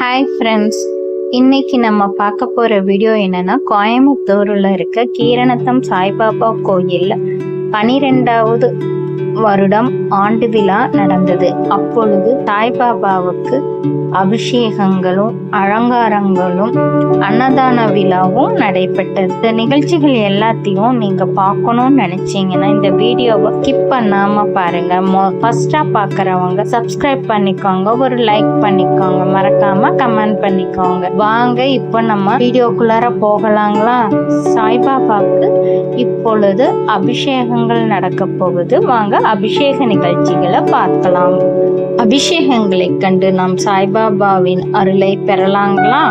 Hi friends, இன்னைக்கு நம்ம பார்க்க போற வீடியோ என்னன்னா, கோயம்புத்தூர்ல இருக்க கீரணத்தம் சாய்பாபா கோயில்ல 12வது வருடம் ஆண்டு விழா நடந்தது. அப்பொழுது சாய்பாபாவுக்கு அபிஷேகங்களும் அலங்காரங்களும் அன்னதான விழாவும் நடைபெற்றது. இந்த நிகழ்ச்சிகள் எல்லாத்தையும் நீங்க பார்க்கணும்னு நினைச்சீங்கன்னா இந்த வீடியோவை ஸ்கிப் பண்ணாம பாருங்க. ஃபர்ஸ்டா பாக்குறவங்க சப்ஸ்கிரைப் பண்ணிக்கோங்க, ஒரு லைக் பண்ணிக்கோங்க, மறக்காம கமெண்ட் பண்ணிக்கோங்க. வாங்க இப்போ நம்ம வீடியோக்குள்ளார போகலாங்களா? சாய்பாபாவுக்கு இப்பொழுது அபிஷேகங்கள் நடக்க போகுது. வாங்க அபிஷேக நிகழ்ச்சிகளை பார்க்கலாம். அபிஷேகங்களை கண்டு நாம் சாய்பாபாவின் அருளை பெறலாங்களா?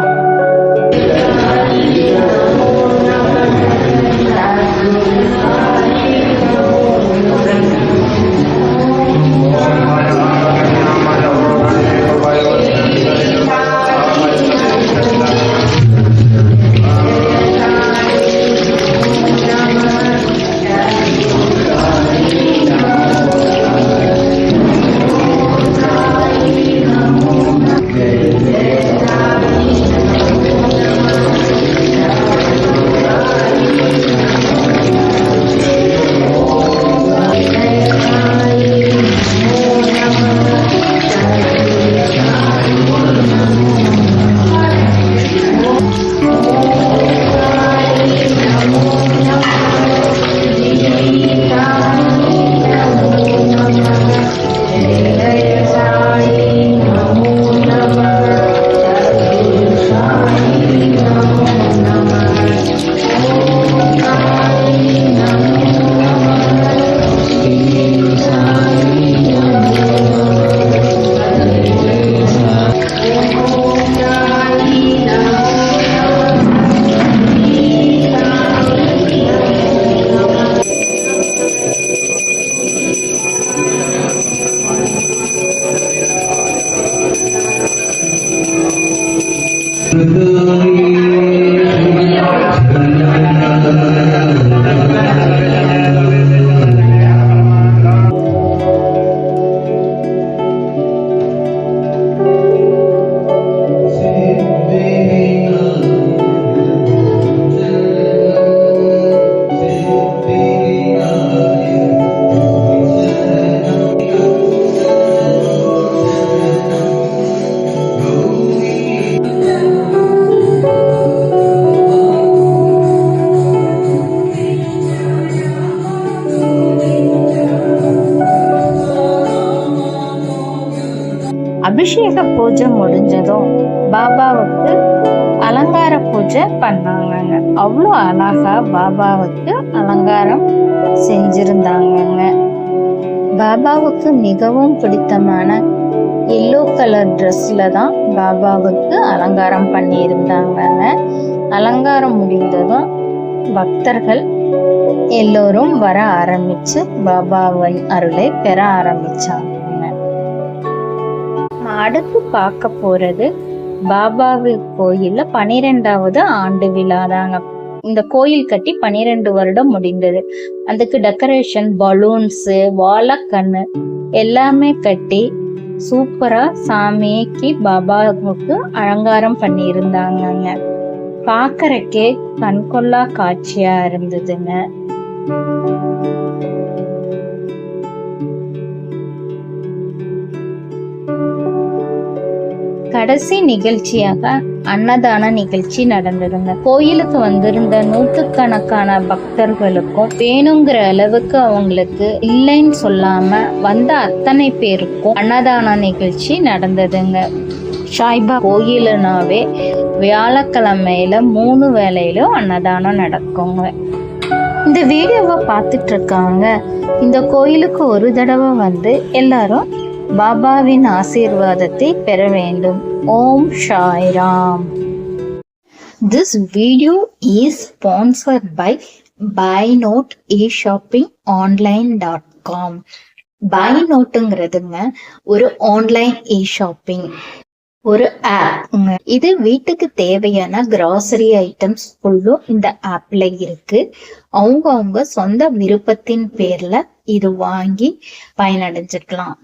அபிஷேக பூஜை முடிஞ்சதும் பாபாவுக்கு அலங்கார பூஜை பண்ணாங்க. அவ்வளோ அழகா பாபாவுக்கு அலங்காரம் செஞ்சிருந்தாங்க. பாபாவுக்கு மிகவும் பிடித்தமான எல்லோ கலர் ட்ரெஸ்ல தான் பாபாவுக்கு அலங்காரம் பண்ணியிருந்தாங்க. அலங்காரம் முடிந்ததும் பக்தர்கள் எல்லோரும் வர ஆரம்பிச்சு பாபாவின் அருளை பெற ஆரம்பிச்சாங்க. அடுத்து பார்க்க போறது பாபாவி கோயில்ல 12வது ஆண்டு விழா தாங்க. இந்த கோயில் கட்டி 12 வருடம் முடிந்தது. அதுக்கு டெக்கரேஷன், பலூன்ஸ், வாழைக்கண்ணு எல்லாமே கட்டி சூப்பரா சாமிக்கு பாபாவுக்கு அலங்காரம் பண்ணி இருந்தாங்க. பாக்குறக்கே கண்கொள்ளா காட்சியா இருந்ததுங்க. கடைசி நிகழ்ச்சியாக அன்னதான நிகழ்ச்சி நடந்ததுங்க. கோயிலுக்கு வந்திருந்த நூற்றுக்கணக்கான பக்தர்களுக்கும் வேணுங்கிற அளவுக்கு அவங்களுக்கு இல்லைன்னு சொல்லாம வந்த அத்தனை பேருக்கும் அன்னதான நிகழ்ச்சி நடந்ததுங்க. சாய்பா கோயிலுனாவே வியாழக்கிழமையில 3 வேளையிலும் அன்னதானம் நடக்குங்க. இந்த வீடியோவை பார்த்துட்டு இருக்காங்க. இந்த கோயிலுக்கு ஒரு தடவை வந்து எல்லாரும் பாபாவின் ஆசீர்வாதத்தை பெற வேண்டும். ஓம் Sairam. This video is sponsored by BuyNote eShoppingOnline.com. BuyNoteங்கிறதுங்க ஒரு ஆன்லைன் ஷாப்பிங், ஒரு ஆப். இது வீட்டுக்கு தேவையான கிராசரி ஐட்டம்ஸ் ஃபுல்லும் இந்த ஆப்ல இருக்கு. அவங்க சொந்த விருப்பத்தின் பேர்ல இது வாங்கி பயனடைஞ்சிக்கலாம்.